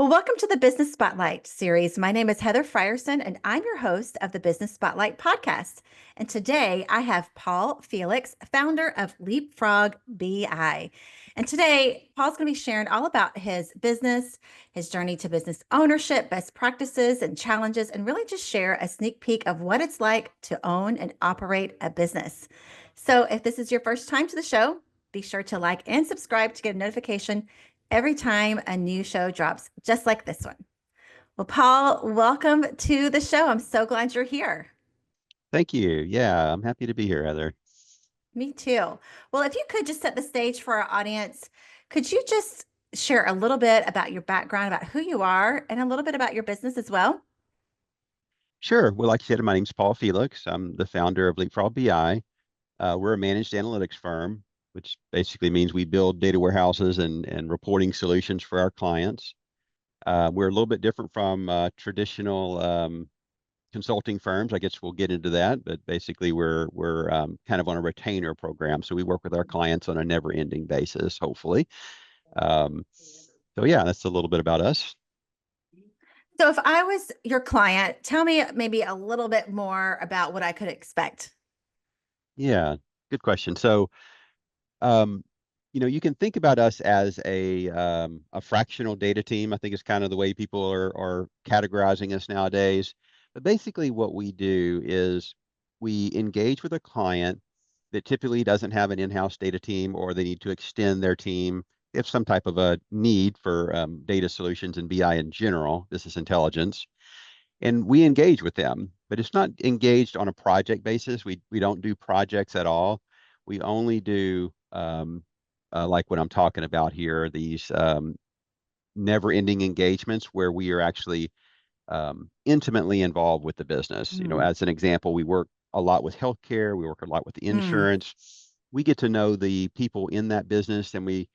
Well, welcome to the Business Spotlight series. My name is Heather Frierson, and I'm your host of the Business Spotlight podcast. And today I have Paul Felix, founder of Leapfrog BI. And today, Paul's going to be sharing all about his business, his journey to business ownership, best practices and challenges, and really just share a sneak peek of what it's like to own and operate a business. So if this is your first time to the show, be sure to like and subscribe to get a notification every time a new show drops, just like this one. Well, Paul, welcome to the show. I'm so glad you're here. Thank you. Yeah, I'm happy to be here, Heather. Me too. Well, if you could just set the stage for our audience, could you just share a little bit about your background, about who you are, and a little bit about your business as well? Sure. Well, like you said, my name's Paul Felix. I'm the founder of Leapfrog BI. We're a managed analytics firm, which basically means we build data warehouses and reporting solutions for our clients. We're a little bit different from traditional consulting firms. I guess we'll get into that, but basically we're kind of on a retainer program. So we work with our clients on a never-ending basis, hopefully. Um, so yeah, that's a little bit about us. So, if I was your client, tell me maybe a little bit more about what I could expect. Yeah, good question. So Um, you can think about us as a fractional data team. I think is kind of the way people are categorizing us nowadays. But basically, what we do is we engage with a client that typically doesn't have an in-house data team, or they need to extend their team. If some type of a need for data solutions and BI in general, business intelligence, and we engage with them, but it's not engaged on a project basis. We don't do projects at all. We only do like what I'm talking about here, these never-ending engagements where we are actually intimately involved with the business. Mm, As an example, we work a lot with healthcare. We work a lot with mm, insurance. We get to know the people in that business, and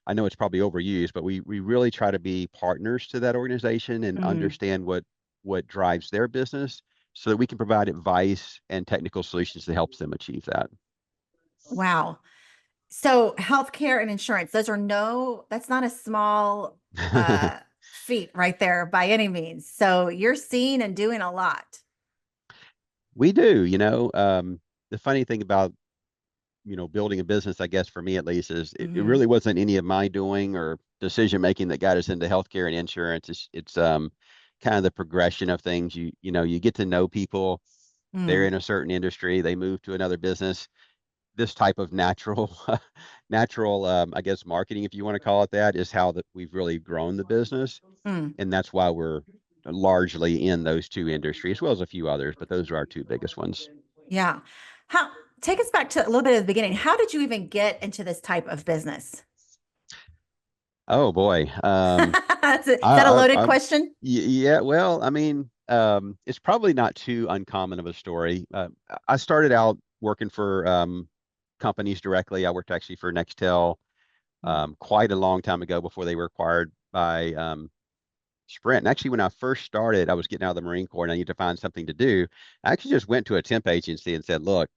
I know it's probably overused, but we really try to be partners to that organization and mm. understand what drives their business so that we can provide advice and technical solutions that helps them achieve that. Wow. So healthcare and insurance, that's not a small feat right there by any means. So you're seeing and doing a lot. We do, the funny thing about, building a business, I guess for me at least, is it Hmm. really wasn't any of my doing or decision making that got us into healthcare and insurance. It's kind of the progression of things. You get to know people. They're Mm, in a certain industry, they move to another business. This type of natural natural I guess marketing, if you want to call it that, is how that we've really grown the business, mm. and that's why we're largely in those two industries as well as a few others, but those are our two biggest ones. Yeah. How Take us back to a little bit of the beginning. How did you even get into this type of business? Oh boy. Is that a I loaded question? Yeah, well, I mean, it's probably not too uncommon of a story. I started out working for companies directly. I worked actually for Nextel quite a long time ago before they were acquired by Sprint. And actually, when I first started, I was getting out of the Marine Corps and I needed to find something to do. I actually just went to a temp agency and said, "Look,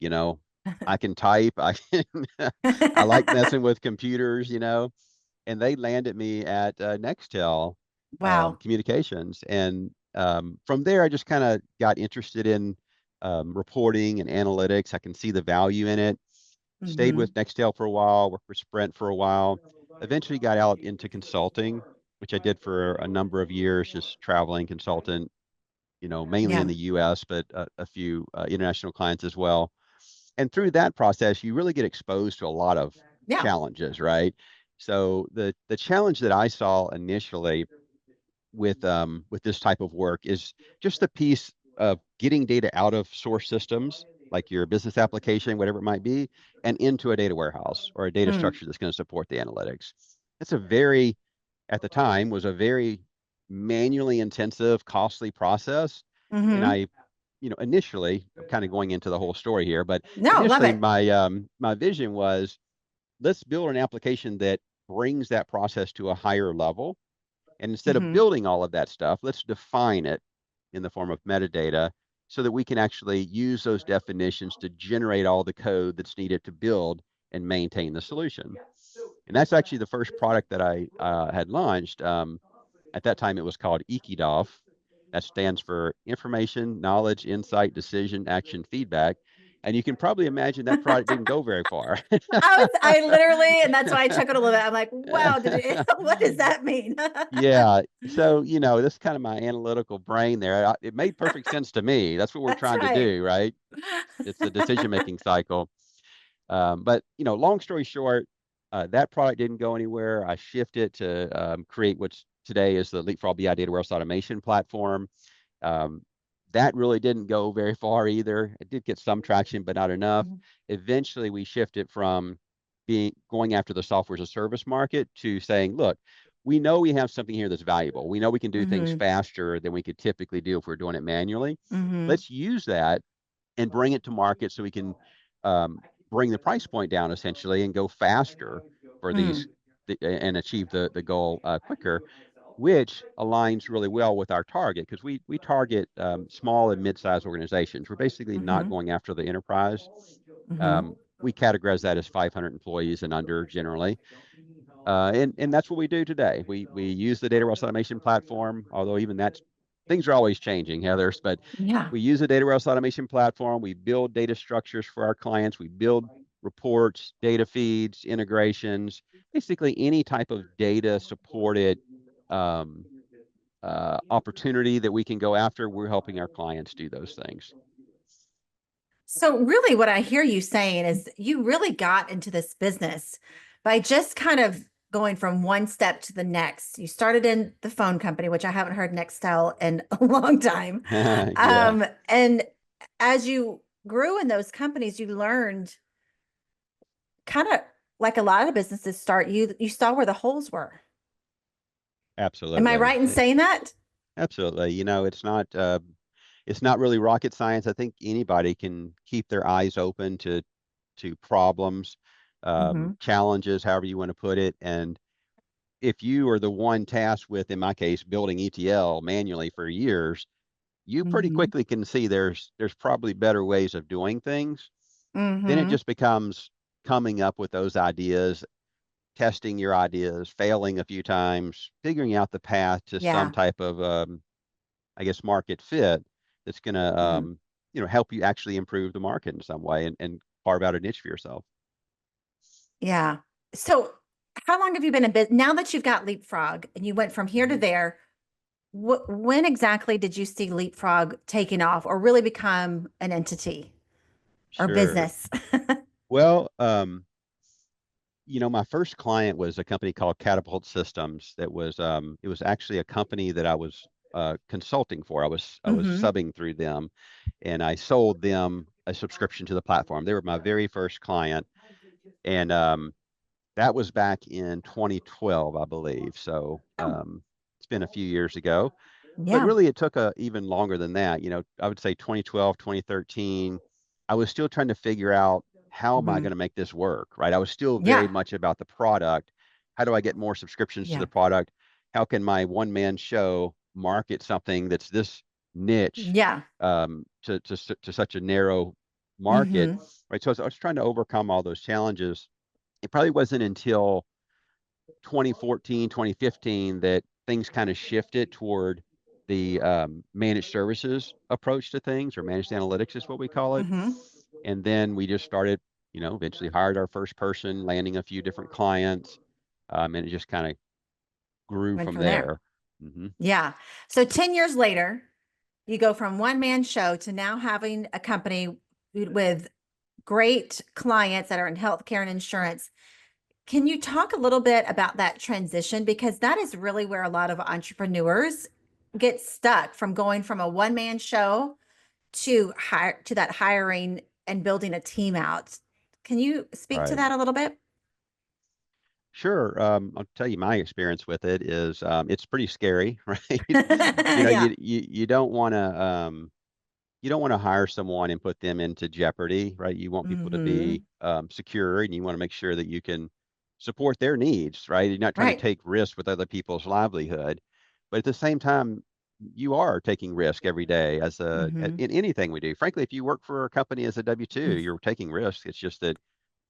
I can type. I can. I like messing with computers, And they landed me at Nextel Wow. Communications, and from there, I just kind of got interested in reporting and analytics. I can see the value in it. Stayed Hmm. with Nextel for a while, worked for Sprint for a while, eventually got out into consulting, which I did for a number of years, just traveling consultant, mainly in Yeah. the US, but a few international clients as well. And through that process, you really get exposed to a lot of Yeah. challenges, right? So the challenge that I saw initially with this type of work is just the piece of getting data out of source systems like your business application, whatever it might be, and into a data warehouse or a data Mm. structure that's going to support the analytics. It's a very, at the time, was a very manually intensive, costly process. And Hmm. initially, I'm kind of going into the whole story here, but No, love initially it. my vision was, let's build an application that brings that process to a higher level, and instead of Hmm. building all of that stuff, let's define it in the form of metadata so that we can actually use those definitions to generate all the code that's needed to build and maintain the solution. And that's actually the first product that I had launched. At that time, it was called IKIDOF. That stands for Information, Knowledge, Insight, Decision, Action, Feedback. And you can probably imagine that product didn't go very far. I literally, and that's why I chuckled a little bit. I'm like, wow, did it, what does that mean? Yeah. So, this is kind of my analytical brain there. It made perfect sense to me. That's what we're That's trying to right. do, right? It's the decision-making cycle. But long story short, that product didn't go anywhere. I shifted to create what's today is the Leapfrog BI data warehouse automation platform. Um, that really didn't go very far either. It did get some traction, but not enough. Mhm. Eventually, we shifted from going after the software as a service market to saying, look, we know we have something here that's valuable. We know we can do things Mhm. faster than we could typically do if we're doing it manually. Mhm. Let's use that and bring it to market so we can um, bring the price point down essentially and go faster for these Mm. and achieve the goal quicker, which aligns really well with our target because we target small and mid-sized organizations. We're basically not Mhm. going after the enterprise. Mhm. We categorize that as 500 employees and under generally. And that's what we do today. We use the data warehouse automation platform, although even that's things are always changing, Heathers, but Yeah. we use the data warehouse automation platform. We build data structures for our clients. We build reports, data feeds, integrations, basically any type of data supported um, opportunity that we can go after. We're helping our clients do those things. So really what I hear you saying is you really got into this business by just kind of going from one step to the next. You started in the phone company, which I haven't heard Nextel in a long time. Yeah, And as you grew in those companies, you learned kind of like a lot of businesses start, you saw where the holes were. Am I absolutely. right in saying that? Absolutely. It's not really rocket science. I think anybody can keep their eyes open to problems, Mm-hmm. challenges, however you want to put it. And if you are the one tasked with, in my case, building ETL manually for years, you pretty Mm-hmm. quickly can see there's probably better ways of doing things. Then it Mm-hmm. just becomes coming up with those ideas, testing your ideas, failing a few times, figuring out the path to some Yeah. type of I guess, market fit that's going to, Mm-hmm. help you actually improve the market in some way and carve out a niche for yourself. Yeah. So how long have you been in business now that you've got Leapfrog and you went from here to Mhm. there? When exactly did you see Leapfrog taking off or really become an entity or Sure. business? Well, my first client was a company called Catapult Systems. It was actually a company that I was consulting for. I was Mm-hmm. subbing through them, and I sold them a subscription to the platform. They were my very first client, and that was back in 2012, I believe. So Oh, it's been a few years ago, but yeah. really it took even longer than that. I would say 2012, 2013, I was still trying to figure out how am I Mm-hmm. going to make this work, right? I was still very Yeah. much about the product. How do I get more subscriptions to Yeah. the product? How can my one man show market something that's this niche Yeah. to such a narrow market, Mm-hmm. right? So I was trying to overcome all those challenges. It probably wasn't until 2014, 2015 that things kind of shifted toward the managed services approach to things, or managed analytics is what we call it. Mm-hmm. And then we just started, eventually hired our first person, landing a few different clients, and it just kind of grew Went from from there. there. Hmm. Yeah. So 10 years later, you go from one man show to now having a company with great clients that are in healthcare and insurance. Can you talk a little bit about that transition? Because that is really where a lot of entrepreneurs get stuck from going from a one man show to hire to that hiring and building a team out. Can you speak to Right. that a little bit? Sure. I'll tell you my experience with it is it's pretty scary, right? Yeah. You don't want to hire someone and put them into jeopardy, right? You want people to Hmm. be secure, and you want to make sure that you can support their needs, right? You're not trying to Right. take risks with other people's livelihood, but at the same time, you are taking risk every day Hmm. in anything we do. Frankly, if you work for a company as a W-2, you're taking risks. It's just that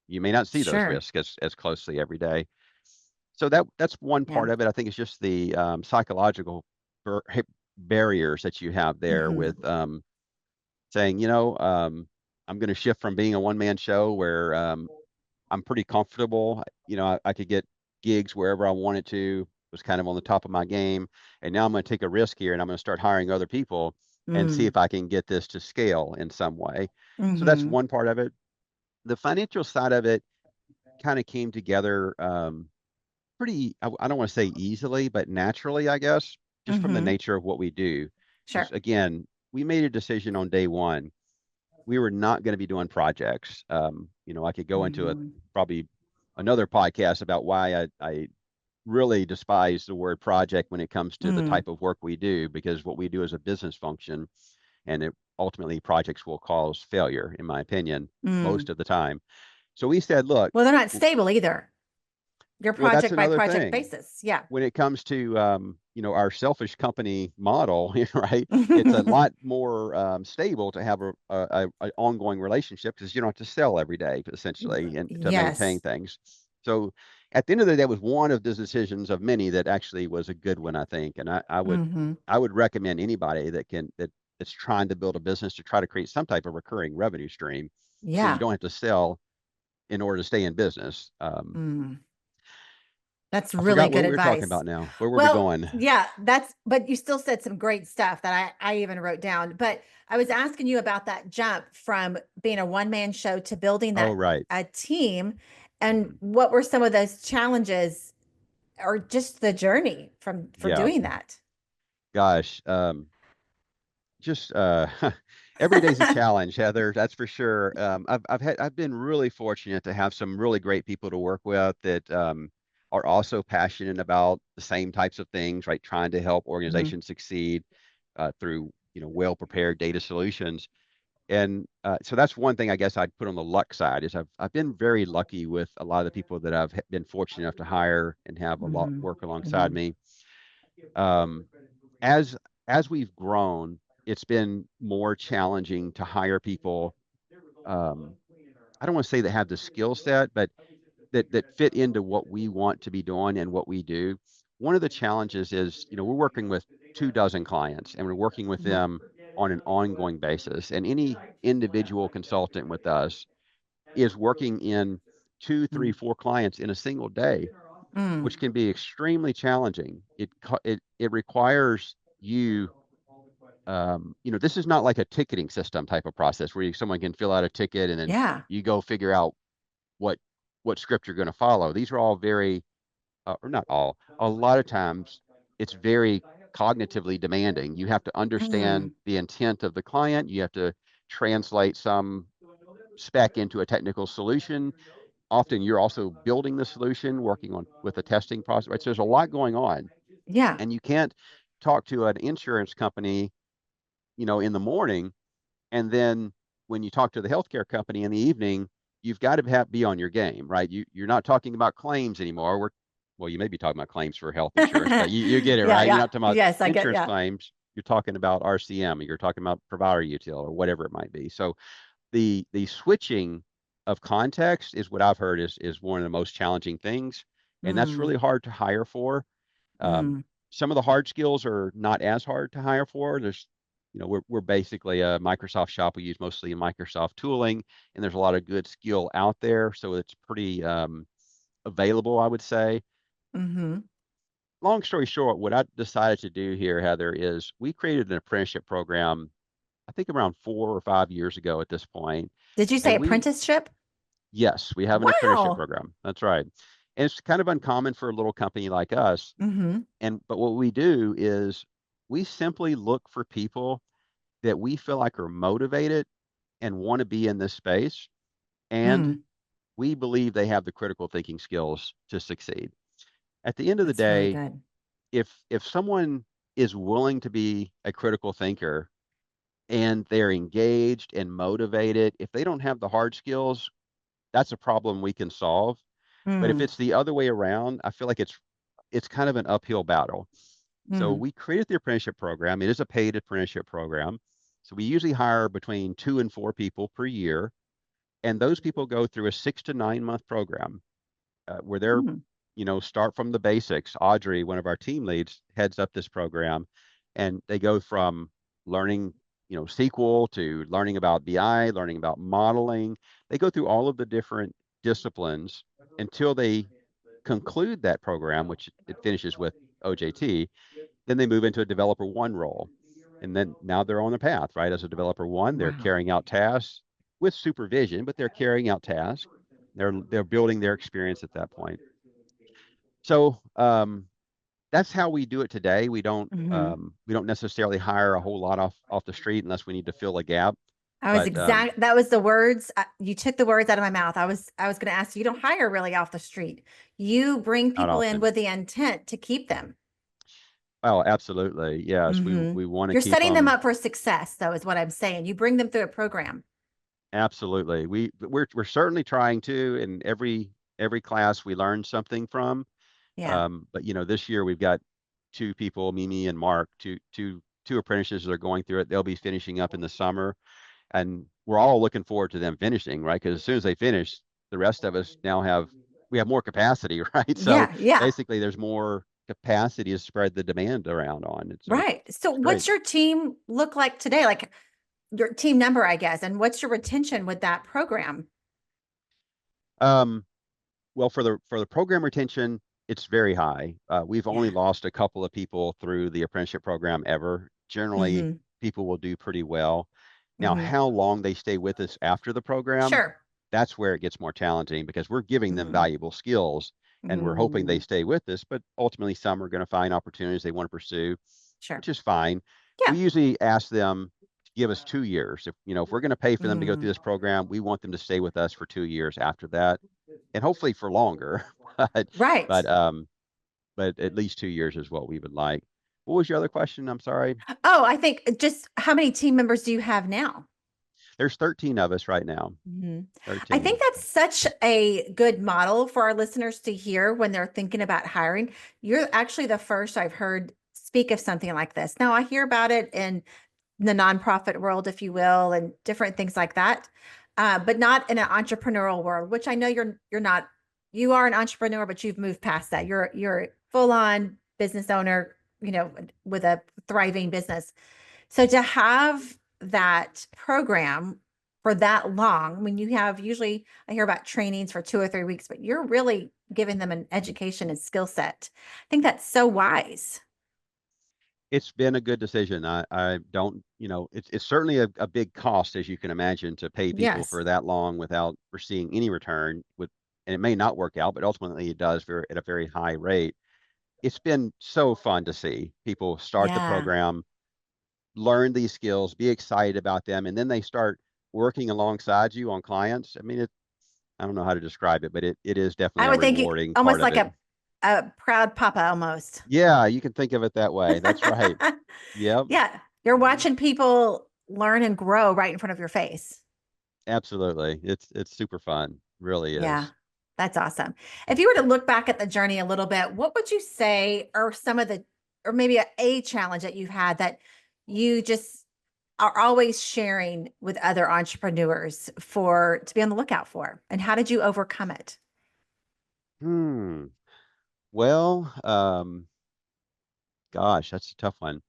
you may not see those Sure. risks as closely every day. So that's one Yeah. part of it. I think it's just the psychological bar barriers that you have there Hmm. with saying, I'm going to shift from being a one-man show where I'm pretty comfortable. I could get gigs wherever I wanted to, was kind of on the top of my game. And now I'm going to take a risk here and I'm going to start hiring other people and see Mm. if I can get this to scale in some way. So that's Hmm. one part of it. The financial side of it kind of came together pretty, I don't want to say easily, but naturally, I guess, just from the Hmm. nature of what we do. Because Sure. again, we made a decision on day one. We were not going to be doing projects. I could go into a Hmm. probably another podcast about why I really despise the word project when it comes to the Mm. type of work we do, because what we do is a business function, and ultimately projects will cause failure, in my opinion, Mm. most of the time. So we said, look, Well, they're not stable either. Your well, that's project by another project thing. basis. Yeah. When it comes to our selfish company model, right? It's a lot more stable to have a ongoing relationship because you don't have to sell every day essentially and to maintain Yes. things. So at the end of the day, it was one of the decisions of many that actually was a good one, I think. And Hmm. I would recommend anybody that's trying to build a business to try to create some type of recurring revenue stream so you Yeah. don't have to sell in order to stay in business. Mm. That's I really forgot what good we were talking advice. about now. Where were we Well, going? yeah, but you still said some great stuff that I even wrote down. But I was asking you about that jump from being a one-man show to building Oh, that right. a team, and Mhm. what were some of those challenges or just the journey from for Yeah. doing that? Gosh. Just every day's a challenge, Heather. That's for sure. I've been really fortunate to have some really great people to work with that are also passionate about the same types of things, right? Trying to help Mhm. organizations succeed through well prepared data solutions. And so that's one thing I guess I'd put on the luck side is I've been very lucky with a lot of the people that I've been fortunate enough to hire and have a lot Mhm. work alongside Mhm. me. Um, as as we've grown, it's been more challenging to hire people. Um, I don't want to say that have the skill set, but that fit into what we want to be doing and what we do. One of the challenges is, we're working with 24 clients and we're working with Mhm. them on an ongoing basis. And any individual consultant with us is working in two, three, Mhm. four clients in a single day, Mm. which can be extremely challenging. It requires you this is not like a ticketing system type of process where someone can fill out a ticket and then Yeah. you go figure out what what script you're going to follow. These are all very, or not all, a lot of times it's very cognitively demanding. You have to Mm. understand the intent of the client. You have to translate some spec into a technical solution. Often you're also building the solution, working on with a testing process. Right? So there's a lot going on, Yeah. and you can't talk to an insurance company, in the morning. And then when you talk to the healthcare company in the evening, you've got to be on your game, right? You're not talking about claims anymore. Well, you may be talking about claims for health insurance, but you get it, Yeah, right? You're yeah. not talking about Yes, I get, insurance yeah. claims. You're talking about RCM, or you're talking about provider util, or whatever it might be. So the switching of context is what I've heard is one of the most challenging things, and that's Mm. really hard to hire for. Um, Mm. some of the hard skills are not as hard to hire for. We're basically a Microsoft shop. We use mostly Microsoft tooling, and there's a lot of good skill out there, so it's pretty available, I would say. Mhm. Long story short, what I decided to do here, Heather, is we created an apprenticeship program, I think around 4 or 5 years ago at this point, Did you say and apprenticeship? yes, we have an apprenticeship Wow. program. That's right. And it's kind of uncommon for a little company like us. Mhm. But what we do is we simply look for people that we feel like are motivated and want to be in this space, and Mm. we believe they have the critical thinking skills to succeed. At the end of the That's really day, good. if someone is willing to be a critical thinker and they're engaged and motivated, if they don't have the hard skills, that's a problem we can solve. But if Mm. it's the other way around, I feel like it's kind of an uphill battle. So Mm. we created the apprenticeship program. It is a paid apprenticeship program. So we usually hire between 2 and 4 people per year, and those people go through a 6 to 9 month program where they're Mm. start from the basics. Audrey, one of our team leads, heads up this program, and they go from learning, SQL to learning about BI, learning about modeling. They go through all of the different disciplines until they conclude that program, which it finishes with OJT. Then they move into a developer one role. And then now they're on a path, right? As a developer one, they're Wow. carrying out tasks with supervision, but they're carrying out tasks. They're building their experience at that point. So that's how we do it today. Hmm. We don't necessarily hire a whole lot off the street unless we need to fill a gap. But That was the words you took the words out of my mouth. I was going to ask you, you don't hire really off the street. You bring not people in often. with the intent to keep them. Oh, absolutely. Yes, we Hmm. we want to You're keep setting them them. up for success, though, is what I'm saying. You bring them through a program. Absolutely. We're certainly trying to. In every class, we learn something from. Yeah. But this year we've got two people, Mimi and Mark, two apprentices that are going through it. They'll be finishing up in the summer, and we're all looking forward to them finishing, right? Because as soon as they finish, the rest of us now we have more capacity, right? So Yeah. Yeah. basically, there's more capacity to spread the demand around on it. So Right. So, it's great. what's your team look like today? Like your team number, I guess, and what's your retention with that program? Um, Well, for the program retention, it's very high. We've only Yeah. lost a couple of people through the apprenticeship program ever. Generally, Hmm. people will do pretty well. Now, Hmm. how long they stay with us after the program, Sure. that's where it gets more challenging because we're giving them Hmm. valuable skills and we're hoping they Hmm. stay with us, but ultimately some are going to find opportunities they want to pursue, Sure. which is fine. We Yeah. usually ask them to give us 2 years. If we're going to pay for them to go Mm. through this program, we want them to stay with us for 2 years after that and hopefully for longer. but Right. but um but at least 2 years is what we would like. What was your other question? I'm sorry. Oh, I think just how many team members do you have now? There's 13 of us right now. Mhm. I 13. think that's such a good model for our listeners to hear when they're thinking about hiring. You're actually the first I've heard speak of something like this. Now, I hear about it in the nonprofit world, if you will, and different things like that, but not in an entrepreneurial world, which I know you're not. You are an entrepreneur, but you've moved past that. You're a full on business owner, with a thriving business. So to have that program for that long, when you have usually I hear about trainings for 2 or 3 weeks, but you're really giving them an education and skill set. I think that's so wise. It's been a good decision. I don't, it's certainly a big cost, as you can imagine, to pay people Yes. for that long without foreseeing any return and it may not work out, but ultimately it does at a very high rate. It's been so fun to see people start the Yeah. program, learn these skills, be excited about them, and then they start working alongside you on clients. I mean, I don't know how to describe it, but it is definitely I a would think rewarding part almost of like it. a proud papa almost. Yeah, you can think of it that way. That's right. Yep. Yeah. You're Mhm. watching people learn and grow right in front of your face. Absolutely. It's super fun. Really Yeah. is. That's awesome. If you were to look back at the journey a little bit, what would you say are some of or maybe a challenge that you've had that you just are always sharing with other entrepreneurs to be on the lookout for? And how did you overcome it? Hmm. Well, gosh, that's a tough one.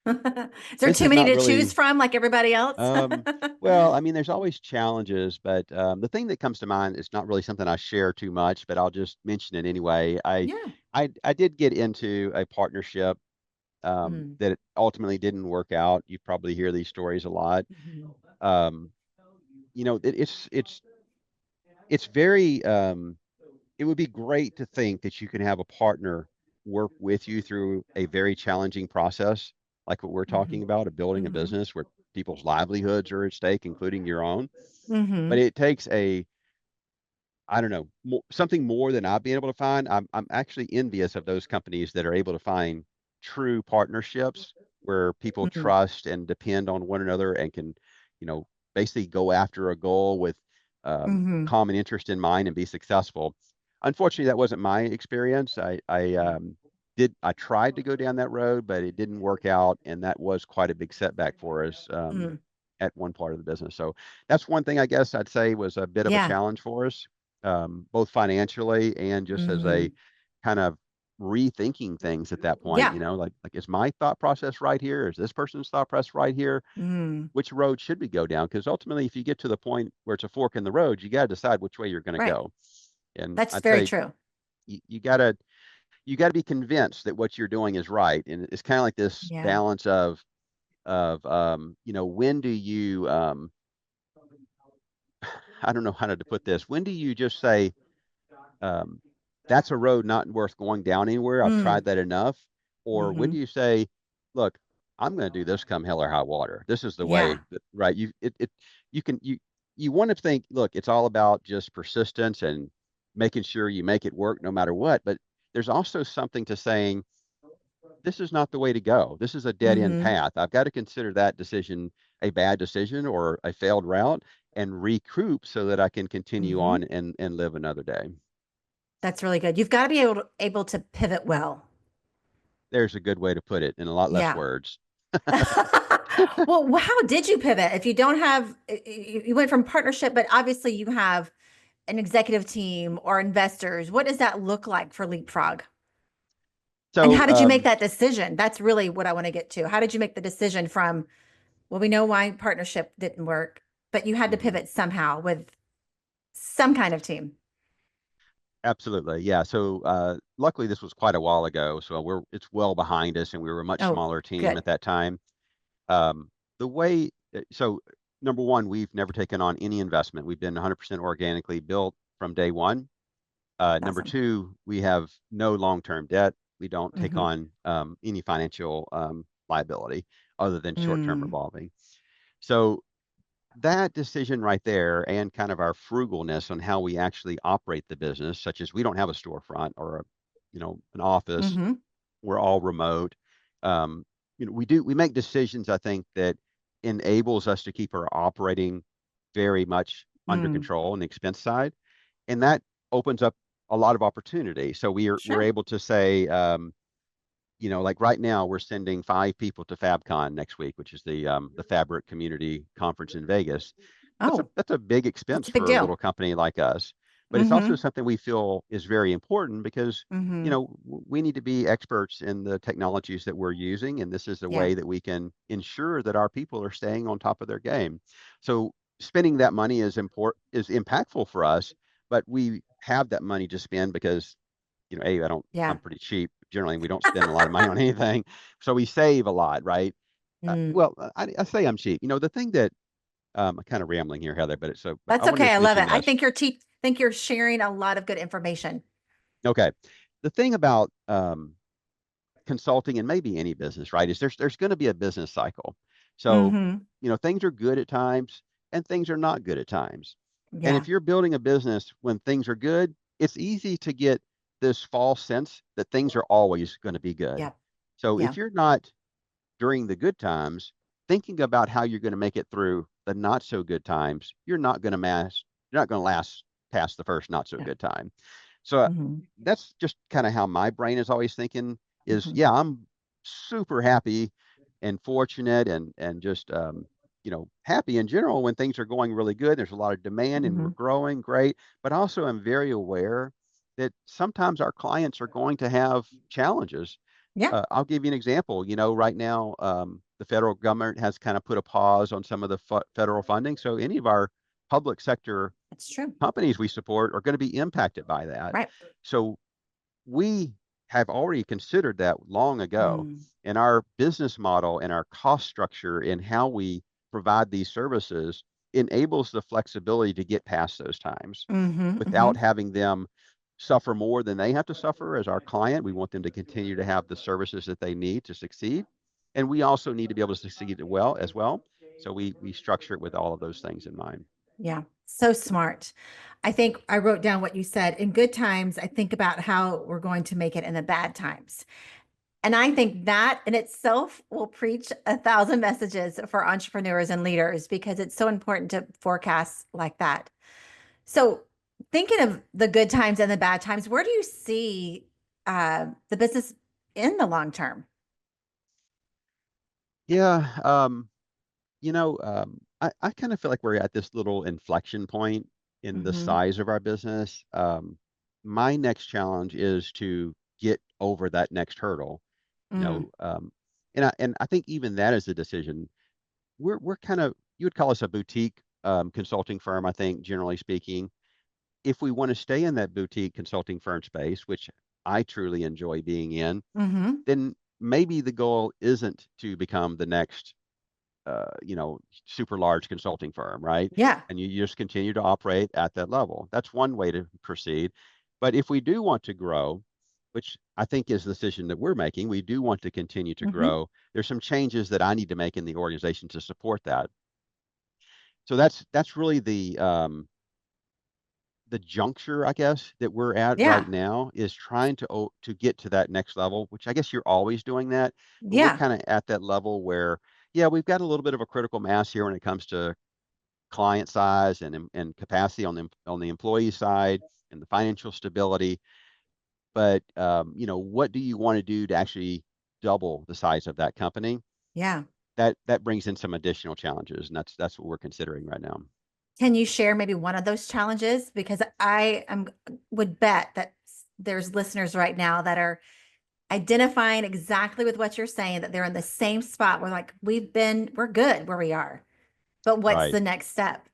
Is there This too is many not to choose really from like everybody else? um well, I mean, there's always challenges, but the thing that comes to mind is not really something I share too much, but I'll just mention it anyway. Yeah. I did get into a partnership Mm. that ultimately didn't work out. You probably hear these stories a lot. Mhm. Um, it's very it would be great to think that you can have a partner work with you through a very challenging process, like what we're talking Mhm. about, of building a Mhm. business where people's livelihoods are at stake, including your own. But Mhm. it takes I don't know, something more than I've been able to find. I'm actually envious of those companies that are able to find true partnerships where people Mhm. trust and depend on one another and can, you know, basically go after a goal with Mhm. common interest in mind and be successful. Unfortunately, that wasn't my experience. I tried to go down that road, but it didn't work out, and that was quite a big setback for us Mhm. at one part of the business. So that's one thing I guess I'd say was a bit of a Yeah. challenge for us, both financially and just as a Mhm. kind of rethinking things at that point, Yeah. like is my thought process right here? Is this person's thought process right here? Mm, Which road should we go down? Because ultimately, if you get to the point where it's a fork in the road, you got to decide which way you're going to right. go. And That's I'd very say true. you got to be convinced that what you're doing is right. And it's kind of like this Yeah. balance of when do you I don't know how to put this. When do you just say, um, that's a road not worth going down anywhere. I've Mm, tried that enough. Or when hmm. do you say, look, I'm going to do this come hell or high water. This is the Yeah. way that, right? You can, you want to think, look, it's all about just persistence and making sure you make it work no matter what. But there's also something to saying, this is not the way to go. This is a dead end Hmm. path. I've got to consider that decision a bad decision or a failed route and recoup so that I can continue Hmm. on and live another day. That's really good. You've got to be able to pivot well. There's a good way to put it in a lot less Yeah. words. Well, how did you pivot? If you don't have, you went from partnership, but obviously you have an executive team or investors. What does that look like for Leapfrog? And So how did you make that decision? That's really what I want to get to. How did you make the decision from, well, we know why partnership didn't work, but you had to mhm, pivot somehow with some kind of team. absolutely. Yeah. So luckily this was quite a while ago. So it's well behind us and we were a much Oh, smaller team good. at that time. The way, so number one, we've never taken on any investment. We've been 100% organically built from day one. Number Awesome. two, we have no long-term debt. We don't take Hmm. on any financial liability other than short-term Mm, revolving. So that decision right there and kind of our frugalness on how we actually operate the business, such as we don't have a storefront or an office. hmm. We're all remote. Um, we make decisions, I think, that enables us to keep our operating very much under Mm, control on the expense side, and that opens up a lot of opportunity. So we're sure. able to say, like right now, we're sending 5 people to FabCon next week, which is the fabric community conference in Vegas. Oh, That's a big that's expense a big for a deal. little company like us, but it's also Hmm. something we feel is very important because Hmm. we need to be experts in the technologies that we're using, and this is a Yeah. way that we can ensure that our people are staying on top of their game. So spending that money is impactful for us, but we have that money to spend because Yeah. I'm pretty cheap. Generally, we don't spend a lot of money on anything. So we save a lot, right? Mm. Well, I say I'm cheap. The thing that I'm kind of rambling here, Heather, but I That's want to okay. I just love it. mention I this. think you're sharing a lot of good information. Okay. The thing about consulting and maybe any business, right, is there's going to be a business cycle. So, Hmm. things are good at times and things are not good at times. And Yeah. if you're building a business when things are good, it's easy to get this false sense that things are always going to be good. Yeah. So Yeah. if you're not during the good times thinking about how you're going to make it through the not so good times, you're not going to last past the first not so Yeah. good time. So Hmm. that's just kind of how my brain is always thinking is, Hmm. yeah, I'm super happy and fortunate and just happy in general when things are going really good. There's a lot of demand and we're Hmm. growing great, but also I'm very aware that sometimes our clients are going to have challenges. Yeah, I'll give you an example. Right now, the federal government has kind of put a pause on some of the federal funding. So any of our public sector that's true. companies we support are going to be impacted by that. Right. So we have already considered that long ago. Mm. And our business model and our cost structure and how we provide these services enables the flexibility to get past those times Hmm. without Hmm. having them suffer more than they have to suffer as our client. We want them to continue to have the services that they need to succeed. And we also need to be able to succeed well as well. So we structure it with all of those things in mind. Yeah. So smart. I think I wrote down what you said. In good times, I think about how we're going to make it in the bad times. And I think that in itself will preach 1,000 messages for entrepreneurs and leaders because it's so important to forecast like that. So, thinking of the good times and the bad times, where do you see the business in the long term? Yeah. I kind of feel like we're at this little inflection point in the Hmm. size of our business. my next challenge is to get over that next hurdle, you Mm, know, and I think even that is a decision. We're kind of, you would call us a boutique consulting firm, I think, generally speaking. If we want to stay in that boutique consulting firm space, which I truly enjoy being in, mm-hmm. then maybe the goal isn't to become the next super large consulting firm, right? Yeah. And you just continue to operate at that level. That's one way to proceed. But if we do want to grow, which I think is the decision that we're making, we do want to continue to Mm-hmm. grow. There's some changes that I need to make in the organization to support that. So that's really the juncture, I guess, that we're at right Yeah. now is trying to get to that next level, which I guess you're always doing that, but we're Yeah. kind of at that level where, yeah, we've got a little bit of a critical mass here when it comes to client size and capacity on the employee side and the financial stability. But what do you want to do to actually double the size of that company? Yeah. That brings in some additional challenges, and that's what we're considering right now. Can you share maybe one of those challenges? Because I am would bet that there's listeners right now that are identifying exactly with what you're saying, that they're in the same spot where like we're good where we are. But what's Right. the next step?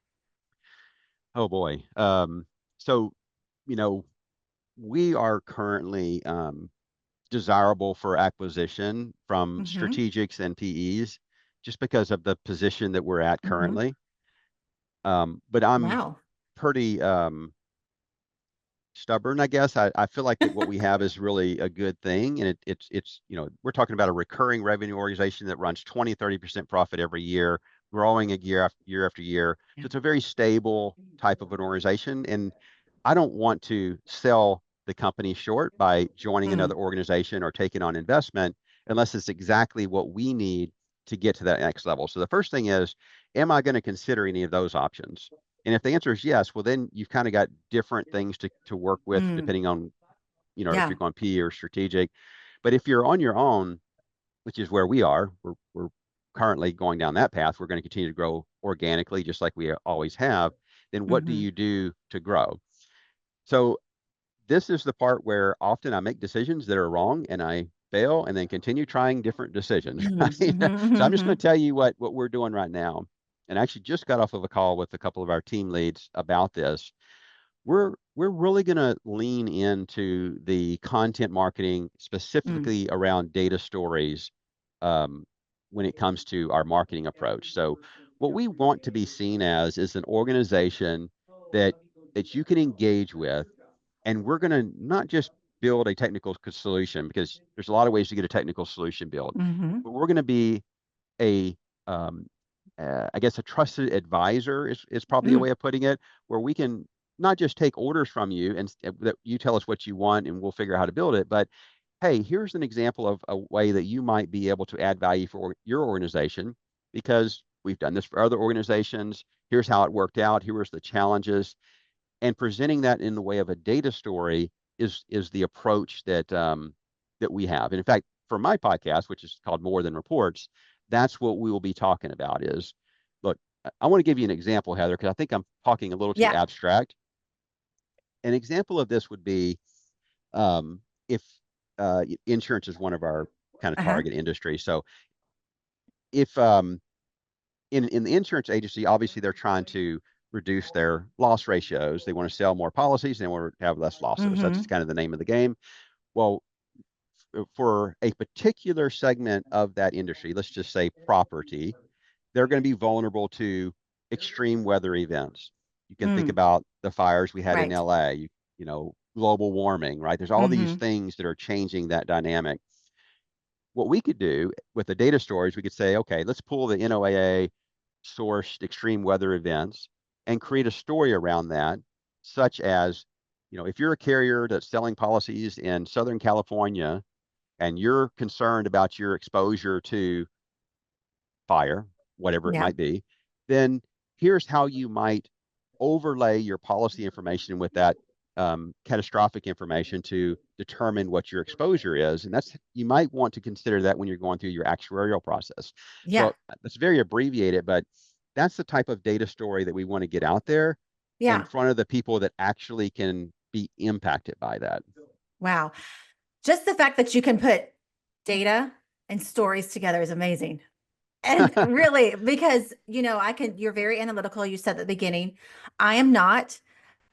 Oh boy. So, you know, we are currently desirable for acquisition from Mm-hmm. strategics and PEs just because of the position that we're at Mm-hmm. currently. But I'm Wow. pretty stubborn, I guess. I feel like that what we have is really a good thing. And we're talking about a recurring revenue organization that runs 20-30% profit every year, growing a year after year. Yeah. So it's a very stable type of an organization. And I don't want to sell the company short by joining Mm, another organization or taking on investment unless it's exactly what we need to get to that next level. So the first thing is, am I going to consider any of those options? And if the answer is yes, well, then you've kind of got different things to work with mm, depending on, if yeah. you're going PE or strategic. But if you're on your own, which is where we are, we're currently going down that path. We're going to continue to grow organically, just like we always have. Then what do Mm-hmm. you do to grow? So this is the part where often I make decisions that are wrong and I fail and then continue trying different decisions. Mm-hmm. Right? So I'm just Mm-hmm. going to tell you what we're doing right now. And I actually just got off of a call with a couple of our team leads about this. We're really going to lean into the content marketing Mm, specifically around data stories um, when it comes to our marketing approach. So what we want to be seen as is an organization that you can engage with, and we're going to not just build a technical solution because there's a lot of ways to get a technical solution built, mm-hmm. but we're going to be a um, I guess a trusted advisor is probably a Mm, way of putting it, where we can not just take orders from you and that you tell us what you want and we'll figure out how to build it, but hey, here's an example of a way that you might be able to add value for your organization because we've done this for other organizations. Here's how it worked out. Here's the challenges, and presenting that in the way of a data story is the approach that we have. And in fact, for my podcast, which is called More Than Reports, that's what we will be talking about. Is look, I want to give you an example, Heather, because I think I'm talking a little too yeah. abstract. An example of this would be if insurance is one of our kind of Uh-huh. target industries. So if in the insurance agency, obviously they're trying to reduce their loss ratios. They want to sell more policies. They want to have less losses. That's Mm-hmm. kind of the name of the game. Well, for a particular segment of that industry, let's just say property, they're going to be vulnerable to extreme weather events. You can think Mm, about the fires we had in right. LA, global warming, right? There's all these Mm-hmm. things that are changing that dynamic. What we could do with the data storage, we could say, okay, let's pull the NOAA sourced extreme weather events and create a story around that, such as, if you're a carrier that's selling policies in Southern California and you're concerned about your exposure to fire, whatever it Yeah. might be, then here's how you might overlay your policy information with that catastrophic information to determine what your exposure is. And you might want to consider that when you're going through your actuarial process. Yeah. So that's very abbreviated, but that's the type of data story that we want to get out there in Yeah. front of the people that actually can be impacted by that. Wow. Just the fact that you can put data and stories together is amazing. And really, because, you're very analytical. You said at the beginning, I am not,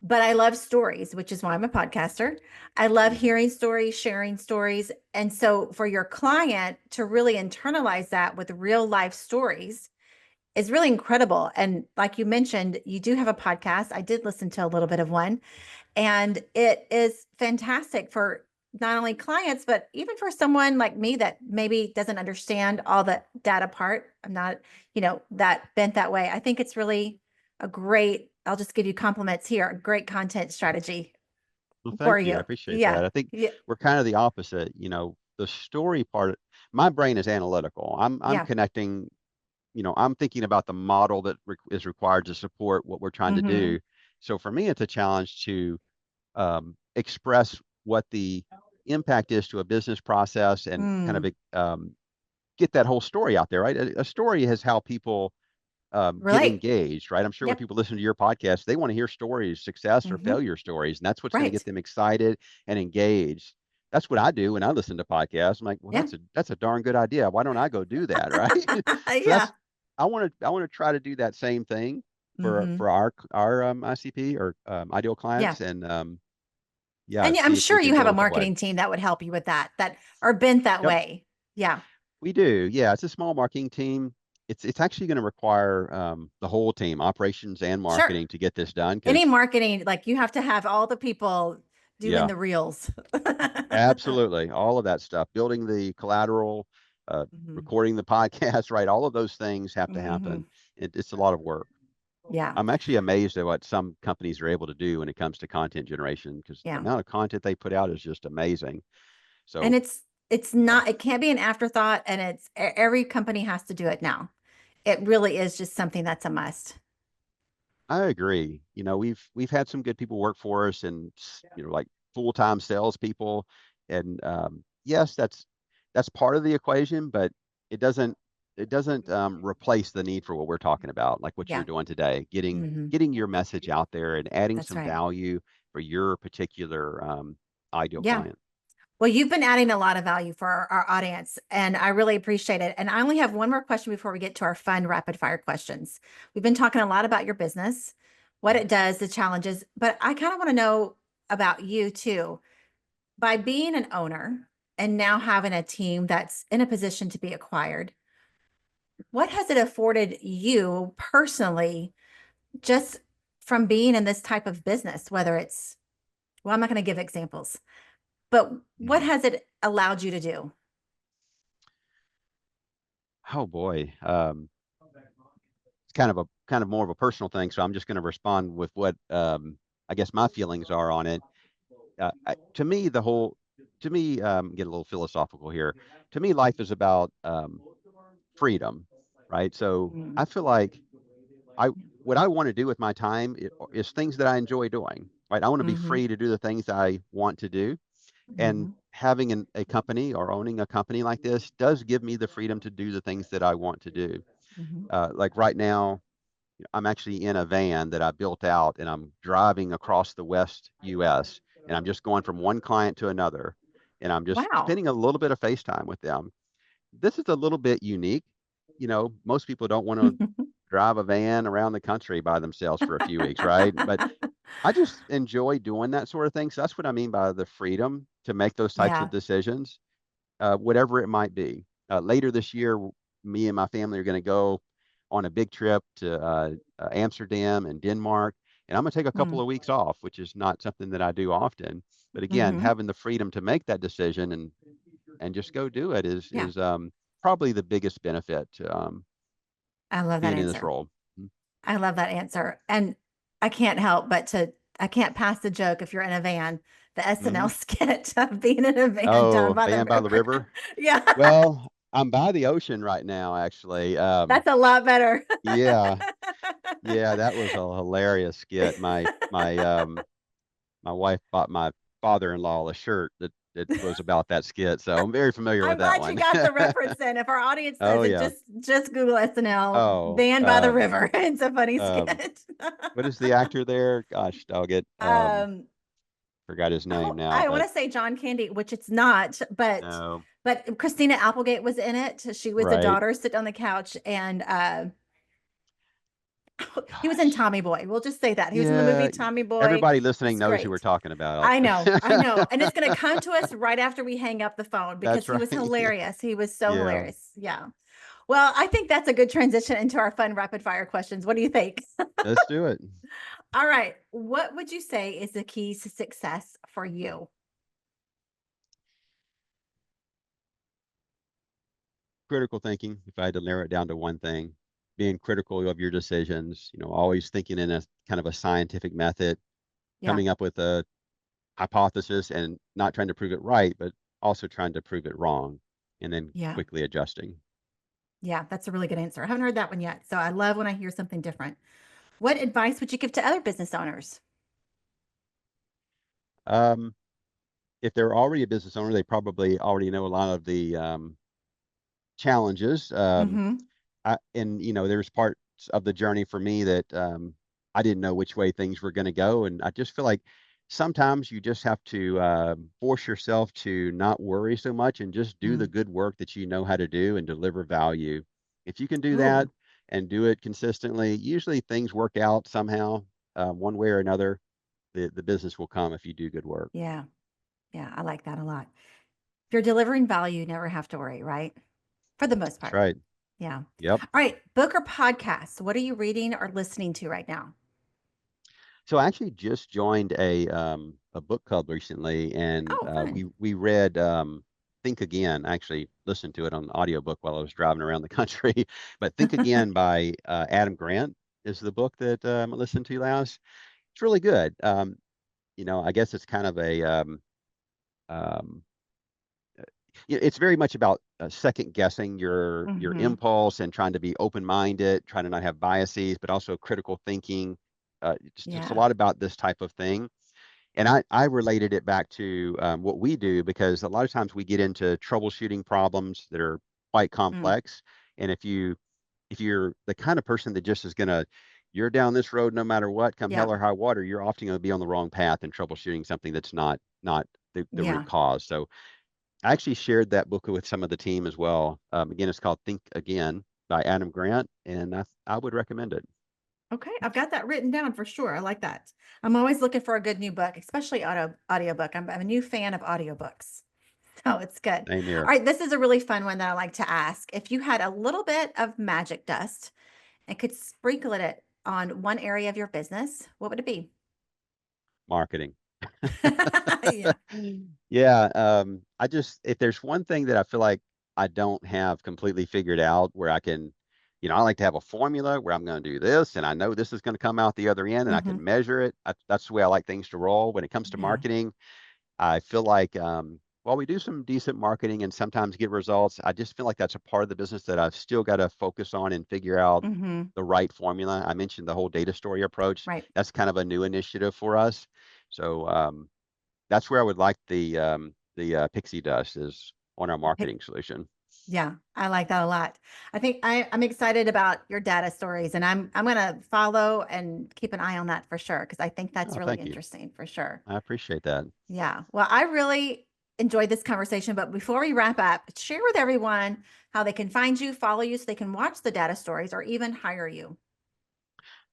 but I love stories, which is why I'm a podcaster. I love Mhm. hearing stories, sharing stories. And so for your client to really internalize that with real life stories is really incredible. And like you mentioned, you do have a podcast. I did listen to a little bit of one. And it is fantastic for not only clients, but even for someone like me that maybe doesn't understand all the data part. I'm not, that bent that way. I think it's really a great, I'll just give you compliments here, a great content strategy Well, for thank you. I you. appreciate Yeah. that. I think Yeah. we're kind of the opposite. The story part, my brain is analytical. I'm Yeah. connecting, I'm thinking about the model that is required to support what we're trying to Mm-hmm. do. So for me, it's a challenge to express what the impact is to a business process and kind of Mm. get that whole story out there, right? A story is how people get Relate. engaged, right? I'm sure when Yep. people listen to your podcast, they want to hear stories, success or Mm-hmm. failure stories, and that's what's going to Right. get them excited and engaged. That's what I do when I listen to podcasts. I'm like, well, Yeah. that's a darn good idea. Why don't I go do that, right? So Yeah. I want to try to do that same thing for Mm-hmm. our ICP or ideal Yeah. clients, and yeah, And yeah, I'm see if we sure can you have do a it that way. marketing team that would help you with that are bent that Yep. way. Yeah. We do. Yeah, it's a small marketing team. It's actually going to require the whole team, operations and Sure. marketing, to get this done. Any Because marketing, like you have to have all the people doing yeah, the reels. absolutely, all of that stuff, building the collateral, uh, Hmm. recording the podcast, right? All of those things have to Hmm. happen. It's a lot of work. Yeah. I'm actually amazed at what some companies are able to do when it comes to content generation, because the Yeah. amount of content they put out is just amazing. And So it's not, it can't be an afterthought, and every company has to do it now. It really is just something that's a must. I agree. We've had some good people work for us, and like full-time salespeople, and yes, that's part of the equation, but it doesn't it doesn't replace the need for what we're talking about, like what you're Yeah. doing today, getting Hmm. getting your message out there and adding That's some right. value for your particular ideal Yeah. client. Well, you've been adding a lot of value for our audience, and I really appreciate it. And I only have one more question before we get to our fun rapid fire questions. We've been talking a lot about your business, what it does, the challenges, but I kind of want to know about you too. By being an owner and now having a team that's in a position to be acquired, what has it afforded you personally just from being in this type of business? Whether it's, well, I'm not going to give examples, but what Mhm. has it allowed you to do? Oh boy, it's kind of more of a personal thing, so I'm just going to respond with what I guess my feelings are on it. To me, get a little philosophical here. To me, life is about freedom, right? So Mm. I feel like I what I want to do with my time is things that I enjoy doing, right? I want to be Mhm. free to do the things that I want to do, and Mhm. having a company or owning a company like this does give me the freedom to do the things that I want to do. Mhm. Like right now, I'm actually in a van that I built out, and I'm driving across the West US, and I'm just going from one client to another, and I'm just Wow. spending a little bit of FaceTime with them. This is a little bit unique. Most people don't want to drive a van around the country by themselves for a few weeks, right? But I just enjoy doing that sort of thing. So that's what I mean by the freedom to make those types of Yeah. decisions, whatever it might be. Later this year, me and my family are going to go on a big trip to Amsterdam and Denmark, and I'm going to take a couple Mm. of weeks off, which is not something that I do often. But again, Mhm. having the freedom to make that decision and just go do it is Yeah. is probably the biggest benefit to I love that being in this answer. role. I love that answer. And I can't help but I can't pass the joke if you're in a van, the SNL Hmm. skit of being in a van down Oh, by the van by the river. river. Yeah. Well, I'm by the ocean right now, actually. That's a lot better. Yeah, yeah, that was a hilarious skit. My wife bought my father-in-law a shirt that was about that skit, so I'm very familiar I'm with that glad you one. got the reference in. If our audience Oh doesn't, yeah. just Google SNL Oh, "Van by the River." It's a funny um, skit. what is the actor there? Gosh, dog it. um, Forgot his name Oh, now, I want but to say John Candy, which it's not, no, but Christina Applegate was in it. She was the right. daughter sitting on the couch, and he was in Gosh. Tommy Boy. We'll just say that he was in the Yeah. movie Tommy Boy. Everybody listening It's knows who we're great. talking about. I know, and it's going to come to us right after we hang up the phone because That's he right. was hilarious. He was so Yeah. hilarious. Yeah. Well, I think that's a good transition into our fun rapid fire questions. What do you think? Let's do it. All right. What would you say is the key to success for you? Critical thinking, if I had to narrow it down to one thing, being critical of your decisions, always thinking in a kind of a scientific method, Yeah. coming up with a hypothesis and not trying to prove it right, but also trying to prove it wrong, and then Yeah. quickly adjusting. Yeah. That's a really good answer. I haven't heard that one yet. So I love when I hear something different. What advice would you give to other business owners? Um, if they're already a business owner, they probably already know a lot of the challenges. Mm-hmm. And there's parts of the journey for me that I didn't know which way things were going to go, and I just feel like sometimes you just have to force yourself to not worry so much and just do the Mm. good work that you know how to do and deliver value. If you can do that Ooh. and do it consistently, usually things work out somehow, one way or another. The business will come if you do good work. Yeah. Yeah. I like that a lot. If you're delivering value, you never have to worry, right? For the most That's part. right. Yeah. All Yep. right. Book or podcast. What are you reading or listening to right now? So I actually just joined a book club recently, and Oh, fun. we read Think Again. I actually listened to it on audiobook while I was driving around the country. But Think Again by Adam Grant is the book that I listened to last. It's really good. I guess it's kind of um, it's very much about second guessing your Mm-hmm. impulse and trying to be open minded, trying to not have biases, but also critical thinking. It's a Yeah. lot about this type of thing. And I related it back to what we do, because a lot of times we get into troubleshooting problems that are quite Mm. complex. And if you're the kind of person that just is gonna, you're down this road no matter what, come Yeah. hell or high water, you're often going to be on the wrong path and troubleshooting something that's not the root Yeah. cause. So I actually shared that book with some of the team as well. Again, it's called Think Again by Adam Grant, and I would recommend it. Okay. I've got that written down for sure. I like that. I'm always looking for a good new book, especially audiobook. I'm a new fan of audiobooks. So it's good. Same All here. right. This is a really fun one that I like to ask. If you had a little bit of magic dust and could sprinkle it on one area of your business, what would it be? Marketing. Yeah. Yeah, I just, if there's one thing that I feel like I don't have completely figured out, where I can, I like to have a formula where I'm going to do this and I know this is going to come out the other end and I Hmm. can measure it. That's the way I like things to roll. When it comes to Yeah. marketing, I feel like while we do some decent marketing and sometimes get results, I just feel like that's a part of the business that I've still got to focus on and figure out Hmm. the right formula. I mentioned the whole data story approach. Right. That's kind of a new initiative for us. So that's where I would like the pixie dust is on our marketing solution. Yeah, I like that a lot. I think I'm excited about your data stories, and I'm gonna follow and keep an eye on that for sure because I think that's Oh, really thank you. interesting for sure. I appreciate that. Yeah. Well, I really enjoyed this conversation, but before we wrap up, share with everyone how they can find you, follow you, so they can watch the data stories or even hire you.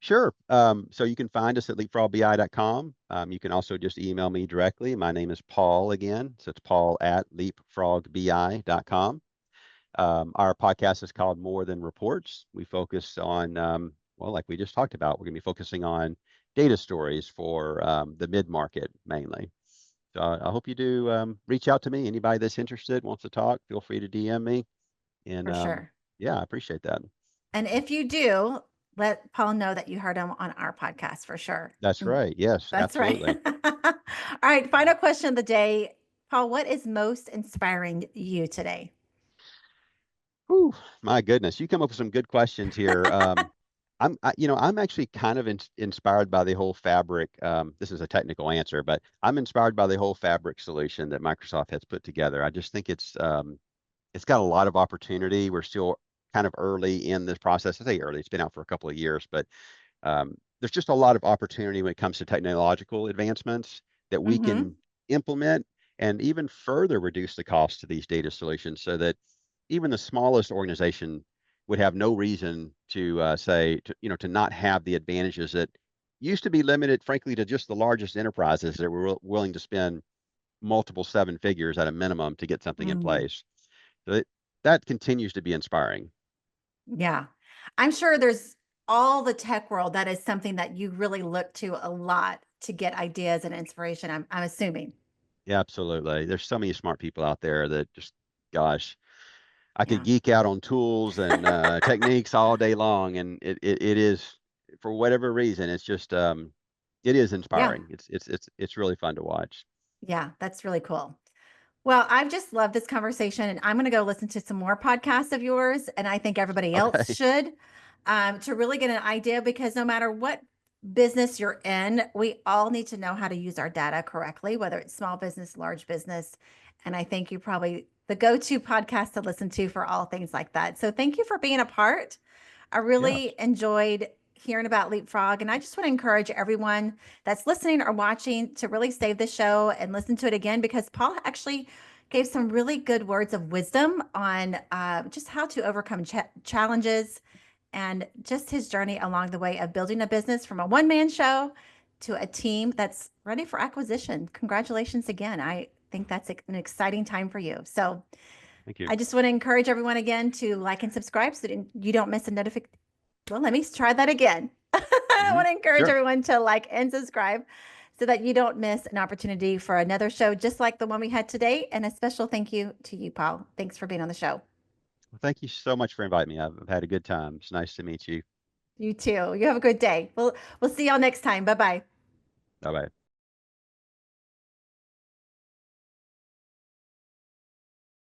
Sure. So you can find us at leapfrogbi.com. You can also just email me directly. My name is Paul again. So it's Paul at leapfrogbi.com. Our podcast is called More Than Reports. We focus on, well, like we just talked about, we're going to be focusing on data stories for the mid market mainly. So I hope you do reach out to me. Anybody that's interested, wants to talk, feel free to DM me. And For sure. yeah, I appreciate that. And if you do, let Paul know that you heard him on our podcast for sure. That's Mm. right. Yes, That's right. absolutely. All right. Final question of the day. Paul, what is most inspiring you today? Whew, my goodness, you come up with some good questions here. I'm actually kind of inspired by the whole fabric. This is a technical answer, but I'm inspired by the whole fabric solution that Microsoft has put together. I just think it's got a lot of opportunity. We're still kind of early in this process. I say early; it's been out for a couple of years, but there's just a lot of opportunity when it comes to technological advancements. that we Mm-hmm. can implement and even further reduce the cost of these data solutions so that even the smallest organization would have no reason to say, to not have the advantages that used to be limited, frankly, to just the largest enterprises that were willing to spend multiple seven figures at a minimum to get something in Mm, place. So that continues to be inspiring. yeah. I'm sure there's all the tech world that is something that you really look to a lot to get ideas and inspiration. I'm assuming. Yeah, absolutely. There's so many smart people out there that just, gosh, I could Yeah. geek out on tools and techniques all day long, and it is, for whatever reason, it's just it is Yeah. inspiring. It's really fun to watch. Yeah. That's really cool. Well, I've just loved this conversation, and I'm going to go listen to some more podcasts of yours. And I think everybody else Okay. should, to really get an idea, because no matter what business you're in, we all need to know how to use our data correctly, whether it's small business, large business. And I think you probably the go-to podcast to listen to for all things like that. So thank you for being a part. I Yeah. really enjoyed hearing about Leapfrog. And I just want to encourage everyone that's listening or watching to really save the show and listen to it again, because Paul actually gave some really good words of wisdom on just how to overcome challenges and just his journey along the way of building a business from a one-man show to a team that's ready for acquisition. Congratulations again. I think that's an exciting time for you. So Thank you. I just want to encourage everyone again to like and subscribe so that you don't miss a notification. Well, let me try that again. I Hmm. want to encourage Sure. everyone to like and subscribe so that you don't miss an opportunity for another show just like the one we had today. And a special thank you to you, Paul. Thanks for being on the show. Well, thank you so much for inviting me. I've had a good time. It's nice to meet you. You too. You have a good day. We'll see y'all next time. Bye bye. Bye bye.